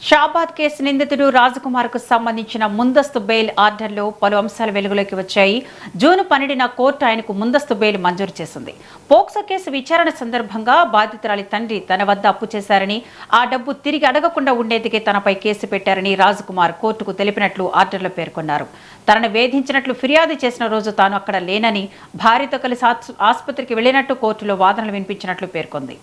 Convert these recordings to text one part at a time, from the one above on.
Shabad case నిందితుడు రాజకుమార్ కు సంబంధించిన ముందస్తు బెయిల్ ఆర్డర్లో పలు అంశాలు వెలుగులోకి వచ్చాయి. జూన్ 12న కోర్టు ఆయనకు ముందస్తు బెయిల్ మంజూరు చేసింది. పోక్సో కేసు విచారణ సందర్భంగా బాధితురాలి తండ్రి తన వద్ద అప్పు చేశారని, ఆ డబ్బు తిరిగి అడగకుండా ఉండేందుకే తనపై కేసు పెట్టారని రాజకుమార్ కోర్టుకు తెలిపినట్లు ఆర్డర్లో పేర్కొన్నారు. తనను వేధించినట్లు ఫిర్యాదు చేసిన రోజు తాను అక్కడ లేనని, భార్యతో కలిసి ఆసుపత్రికి వెళ్లినట్టు కోర్టులో వాదనలు వినిపించినట్లు పేర్కొంది.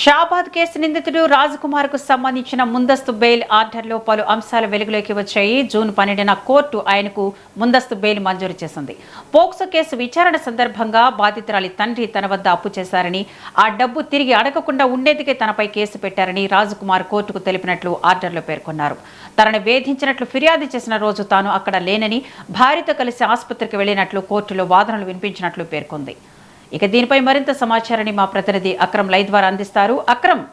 షాబాద్ కేసు నిందితుడు రాజకుమార్ కు సంబంధించిన ముందస్తు బెయిల్ ఆర్డర్లో పలు అంశాలు వెలుగులోకి వచ్చాయి. జూన్ 12న కోర్టు ఆయనకు ముందస్తు బెయిల్ మంజూరు చేసింది. పోక్సో కేసు విచారణ సందర్భంగా బాధితురాలి తండ్రి తన వద్ద అప్పు చేశారని, ఆ డబ్బు తిరిగి అడగకుండా ఉండేందుకే తనపై కేసు పెట్టారని రాజకుమార్ కోర్టుకు తెలిపినట్లు ఆర్డర్లో పేర్కొన్నారు. తనను వేధించినట్లు ఫిర్యాదు చేసిన రోజు తాను అక్కడ లేనని, భార్యతో కలిసి ఆసుపత్రికి వెళ్లినట్లు కోర్టులో వాదనలు వినిపించినట్లు పేర్కొంది. ఇక దీనిపై మరింత సమాచారాన్ని మా ప్రతినిధి అక్రమ్ లైవ్ ద్వారా అందిస్తారు. అక్రమ్,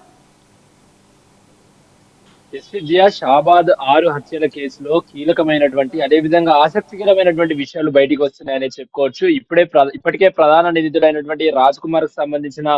షాబాద్ 6 హత్యల కేసులో కీలకమైనటువంటి అదేవిధంగా ఆసక్తికరమైనటువంటి విషయాలు బయటికి వస్తున్నాయని చెప్పుకోవచ్చు. ఇప్పటికే ప్రధాన నిందితుడైనటువంటి రాజ్ కుమార్ కు సంబంధించిన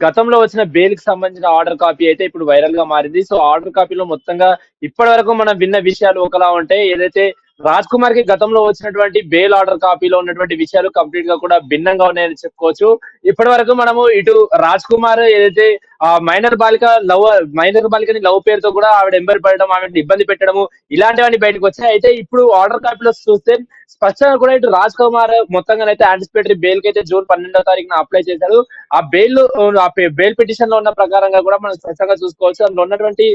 గతంలో వచ్చిన బెయిల్ కి సంబంధించిన ఆర్డర్ కాపీ అయితే ఇప్పుడు వైరల్ గా మారింది. సో ఆర్డర్ కాపీలో మొత్తంగా ఇప్పటి వరకు మనం విన్న విషయాలు ఒకలా ఉంటాయి. ఏదైతే రాజ్ కుమార్ కి గతంలో వచ్చినటువంటి బెయిల్ ఆర్డర్ కాపీలో ఉన్నటువంటి విషయాలు కంప్లీట్ గా కూడా భిన్నంగా ఉన్నాయని చెప్పుకోవచ్చు. ఇప్పటి వరకు మనము ఇటు రాజ్ కుమార్ ఏదైతే ఆ మైనర్ బాలికని లవ్ పేరుతో కూడా ఆవిడ ఎంబర్ పడడం, ఆవిడని ఇబ్బంది పెట్టడము, ఇలాంటివన్నీ బయటకు వచ్చాయి. అయితే ఇప్పుడు ఆర్డర్ కాపీలో చూస్తే స్పష్టంగా కూడా ఇటు రాజ్ కుమార్ మొత్తంగానైతే యాంటిసిపేటరీ బెయిల్ కి అయితే జూన్ 12వ తారీఖున అప్లై చేశాడు. ఆ బెయిల్ పిటిషన్ లో ఉన్న ప్రకారంగా కూడా మనం స్పష్టంగా చూసుకోవచ్చు. అందులో ఉన్నటువంటి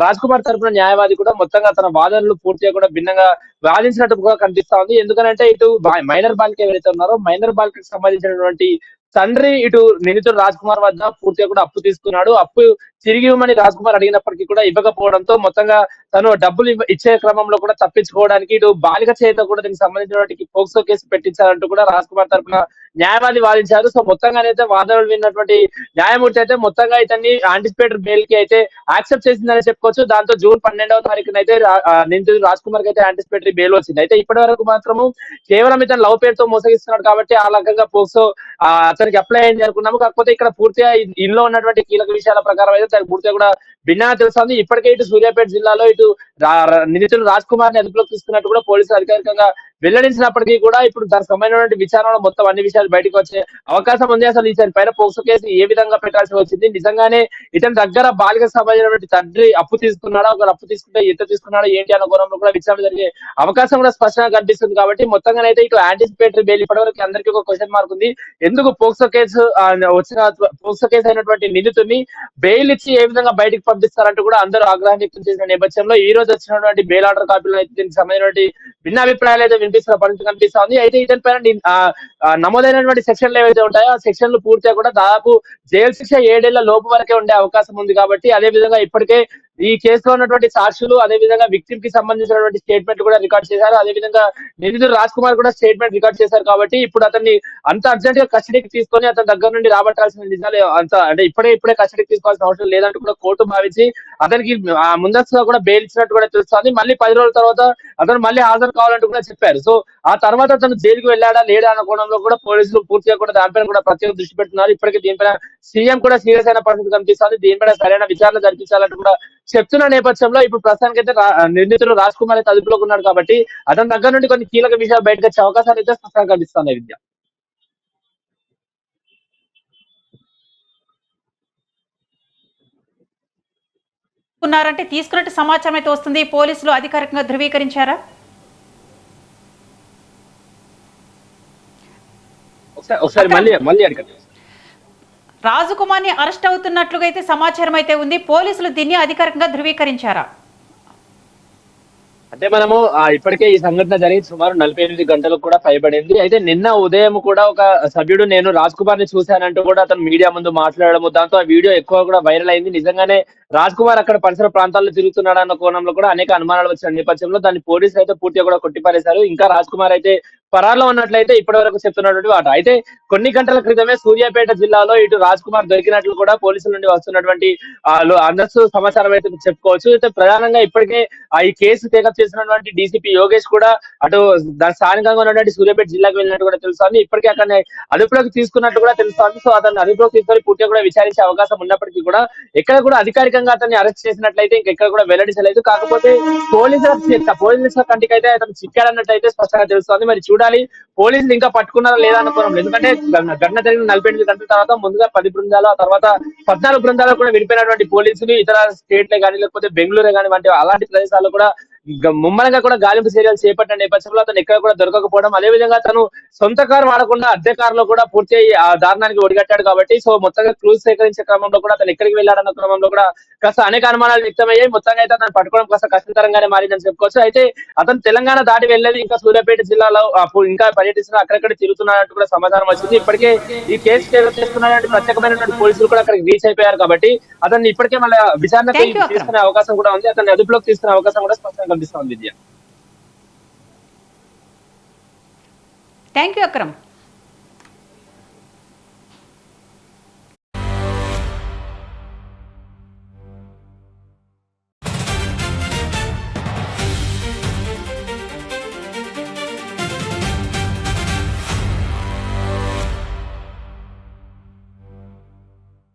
రాజ్ కుమార్ తరపున న్యాయవాది కూడా మొత్తంగా తన వాదనలు పూర్తిగా కూడా భిన్నంగా వాదించినట్టు కూడా కనిపిస్తా ఉంది. ఎందుకంటే ఇటు మైనర్ బాలిక ఎవరైతే ఉన్నారో మైనర్ బాలికకు సంబంధించినటువంటి తండ్రి ఇటు నిందితుడు రాజ్ కుమార్ వద్ద పూర్తిగా కూడా అప్పు తీసుకున్నాడు. అప్పు తిరిగి ఇవ్వమని రాజ్ కుమార్ అడిగినప్పటికీ కూడా ఇవ్వకపోవడంతో మొత్తంగా తను డబ్బులు ఇచ్చే క్రమంలో కూడా తప్పించుకోవడానికి ఇటు బాలిక చేత కూడా దీనికి సంబంధించినటువంటి పోక్సో కేసు పెట్టించాలంటూ కూడా రాజ్ కుమార్ తరఫున న్యాయవాది వాదించారు. సో మొత్తంగానైతే వాదనలు విన్నటువంటి న్యాయమూర్తి అయితే మొత్తంగా ఇతన్ని యాంటిసిపేటరీ బెయిల్ కి అయితే యాక్సెప్ట్ చేసిందని చెప్పుకోవచ్చు. దాంతో జూన్ 12వ తారీఖున అయితే నిందితుడు రాజ్ కుమార్ కి అయితే యాంటిసిపేటరీ బెయిల్ వచ్చింది. అయితే ఇప్పటి వరకు మాత్రము కేవలం ఇతను లవ్ పేరుతో మోసగిస్తున్నాడు కాబట్టి ఆ రకంగా పోక్సో అతనికి అప్లై అయింది అనుకున్నాము. కాకపోతే ఇక్కడ పూర్తిగా ఇందులో ఉన్నటువంటి కీలక విషయాల ప్రకారం అయితే దానికి పూర్తిగా కూడా భిన్నంగా తెలుస్తుంది. ఇప్పటికే ఇటు సూర్యాపేట జిల్లాలో ఇటు నిందితుడు రాజ్ కుమార్ ని అదుపులోకి తీసుకున్నట్టు కూడా పోలీసులు అధికారికంగా వెల్లడించినప్పటికీ కూడా ఇప్పుడు దానికి సంబంధించినటువంటి విచారణలో మొత్తం అన్ని విషయాలు బయటకు వచ్చే అవకాశం ఉంది. అసలు ఈ పైన పోక్సో కేసు ఏ విధంగా పెట్టాల్సి వచ్చింది, నిజంగానే ఇతని దగ్గర బాలికకు సంబంధించినటువంటి తండ్రి అప్పు తీసుకున్నాడా, ఒకరు అప్పు తీసుకుంటే ఎంత తీసుకున్నాడా ఏంటి అన్న కోణంలో కూడా విచారణ జరిగే అవకాశం కూడా స్పష్టంగా కనిపిస్తుంది. కాబట్టి మొత్తంగానైతే ఇటు యాంటిసిపేటరీ బెయిల్ ఇప్పటివరకు అందరికీ ఒక క్వశ్చన్ మార్క్ ఉంది. ఎందుకు పోక్సో కేసు అయినటువంటి నిందితుడిని బెయిల్ ఇచ్చి ఏ విధంగా బయటకు పంపిస్తారంటూ కూడా అందరూ ఆగ్రహం వ్యక్తం చేసిన నేపథ్యంలో ఈ రోజు వచ్చినటువంటి బెయిల్ ఆర్డర్ కాపీలో అయితే దీనికి సంబంధించినటువంటి భిన్న అభిప్రాయాలు అయితే వినిపిస్తున్న పరిస్థితి కనిపిస్తా ఉంది. అయితే ఇతని పైన నమోదైనటువంటి సెక్షన్లు ఏవైతే ఉంటాయో ఆ సెక్షన్లు పూర్తిగా కూడా దాదాపు జైలు శిక్ష 7 ఏళ్ల లోపు వరకే ఉండే అవకాశం ఉంది. కాబట్టి అదే విధంగా ఇప్పటికే ఈ కేసులో ఉన్నటువంటి సాక్షులు అదే విధంగా విక్టిమ్ కి సంబంధించినటువంటి స్టేట్మెంట్ కూడా రికార్డ్ చేశారు. అదే విధంగా నిందితుడు రాజ్ కుమార్ కూడా స్టేట్మెంట్ రికార్డ్ చేశారు. కాబట్టి ఇప్పుడు అతన్ని అంత అర్జెంట్ గా కస్టడీకి తీసుకొని అతని దగ్గర నుండి రాబట్టాల్సిన నిజాలు అంత అంటే ఇప్పుడే కస్టడీకి తీసుకోవాల్సిన అవసరం లేదంటూ కూడా కోర్టు భావించి అతనికి ముందస్తుగా కూడా బెయిల్ ఇచ్చినట్టు కూడా తెలుస్తుంది. మళ్ళీ 10 రోజుల తర్వాత అతను మళ్ళీ హాజరు కావాలంటూ కూడా చెప్పారు. సో ఆ తర్వాత అతను జైలుకి వెళ్ళాడా లేడా అన్న కోణంలో కూడా పోలీసులు పూర్తిగా కూడా దానిపైన కూడా ప్రత్యేక దృష్టి పెడుతున్నారు. ఇప్పటికే దీనిపైన సీఎం కూడా సీరియస్ అయిన పరిస్థితి కనిపిస్తుంది. దీనిపైన సరైన విచారణ జరిపించాలంటూ కూడా చెప్తున్న నేపథ్యంలో ఇప్పుడు ప్రస్తుతానికైతే నిందితుడు రాజ్ కుమార్ అయితే అదుపులోకి ఉన్నాడు. కాబట్టి అతని దగ్గర నుండి కొన్ని కీలక విషయాలు బయటకు వచ్చే అవకాశాలు అయితే స్పష్టంగా కనిపిస్తున్నాయి. విద్య తీసుకున్నట్టు సమాచారం అయితే వస్తుంది. పోలీసులు అధికారికంగా ధృవీకరించారా? ఒకసారి మళ్ళీ అడగండి. రాజకుమార్ని అరెస్ట్ అవుతున్నట్లుగా అయితే సమాచారం అయితే ఉంది. పోలీసులు దీన్ని అధికారికంగా ధృవీకరించారా? అంటే మనము ఇప్పటికే ఈ సంఘటన జరిగి సుమారు 48 గంటలకు కూడా పైబడింది. అయితే నిన్న ఉదయం కూడా ఒక సభ్యుడు నేను రాజ్ కుమార్ ని చూశానంటూ కూడా అతను మీడియా ముందు మాట్లాడడము, దాంతో ఆ వీడియో ఎక్కువ కూడా వైరల్ అయింది. నిజంగానే రాజ్ కుమార్ అక్కడ పరిసర ప్రాంతాల్లో తిరుగుతున్నాడన్న కోణంలో కూడా అనేక అనుమానాలు వచ్చిన నేపథ్యంలో దాన్ని పోలీసులు అయితే పూర్తిగా కూడా కొట్టిపారేశారు. ఇంకా రాజ్ కుమార్ అయితే పరారులో ఉన్నట్లయితే ఇప్పటివరకు చెప్తున్నటువంటి మాట. అయితే కొన్ని గంటల క్రితమే సూర్యాపేట జిల్లాలో ఇటు రాజ్ కుమార్ దొరికినట్లు కూడా పోలీసుల నుండి వస్తున్నటువంటి అందస్తు సమాచారం అయితే చెప్పుకోవచ్చు. అయితే ప్రధానంగా ఇప్పటికే ఈ కేసు టేకప్ చేసినటువంటి డీసీపీ యోగేష్ కూడా అటు దాని స్థానికంగా ఉన్నటువంటి సూర్యాపేట జిల్లాకు వెళ్ళినట్టు కూడా తెలుస్తోంది. ఇప్పటికే అక్కడ అదుపులోకి తీసుకున్నట్టు కూడా తెలుస్తోంది. సో అతన్ని అదుపులోకి తీసుకొని పూర్తిగా కూడా విచారించే అవకాశం ఉన్నప్పటికీ కూడా ఎక్కడ కూడా అధికారికంగా అతన్ని అరెస్ట్ చేసినట్లయితే ఇంకెక్కడ కూడా వెల్లడించలేదు. కాకపోతే పోలీసుల కంటికి అయితే అతను చిక్కాడన్నట్టు స్పష్టంగా తెలుస్తోంది. మరి చూడాలి పోలీసులు ఇంకా పట్టుకున్నారా లేదా అనుకోవడం. ఎందుకంటే ఘటన జరిగిన 48 గంటల తర్వాత ముందుగా 10 బృందాలు, ఆ తర్వాత 14 బృందాలు కూడా విడిపోయినటువంటి పోలీసులు ఇతర స్టేట్లే కానీ లేకపోతే బెంగళూరే కానీ వంటి అలాంటి ప్రదేశాల్లో కూడా ముమ్మరంగా కూడా గాలింపు చర్యలు చేపట్టిన నేపథ్యంలో అతను ఎక్కడ కూడా దొరకకపోవడం, అదేవిధంగా తను సొంత కారు వాడకుండా అద్దె కారులో కూడా పూర్తి ఆ దారుణానికి ఒడిగట్టాడు కాబట్టి సో మొత్తంగా క్లూస్ సేకరించే క్రమంలో కూడా అతను ఎక్కడికి వెళ్ళాడన్న క్రమంలో కూడా కాస్త అనేక అనుమానాలు వ్యక్తమయ్యాయి. మొత్తంగా అయితే అతను పట్టుకోవడం కాస్త కష్టతరంగానే మారిందని చెప్పుకోవచ్చు. అయితే అతను తెలంగాణ దాటి వెళ్ళేది ఇంకా సూర్యాపేట జిల్లాలో ఇంకా పర్యటిస్తున్న అక్కడక్కడ తిరుగుతున్నట్టు కూడా సమాచారం వచ్చింది. ఇప్పటికే ఈ కేసు చేస్తున్నటువంటి ప్రత్యేకమైనటువంటి పోలీసులు కూడా అక్కడికి రీచ్ అయిపోయారు కాబట్టి అతన్ని ఇప్పటికే మళ్ళీ విచారణకు థ్యాంక్ యూ అక్రమ్. తీసుకునే అవకాశం కూడా ఉంది. అతన్ని అదుపులోకి తీసుకునే అవకాశం కూడా స్పష్టంగా కనిపిస్తోంది విద్య. Thank you Akram.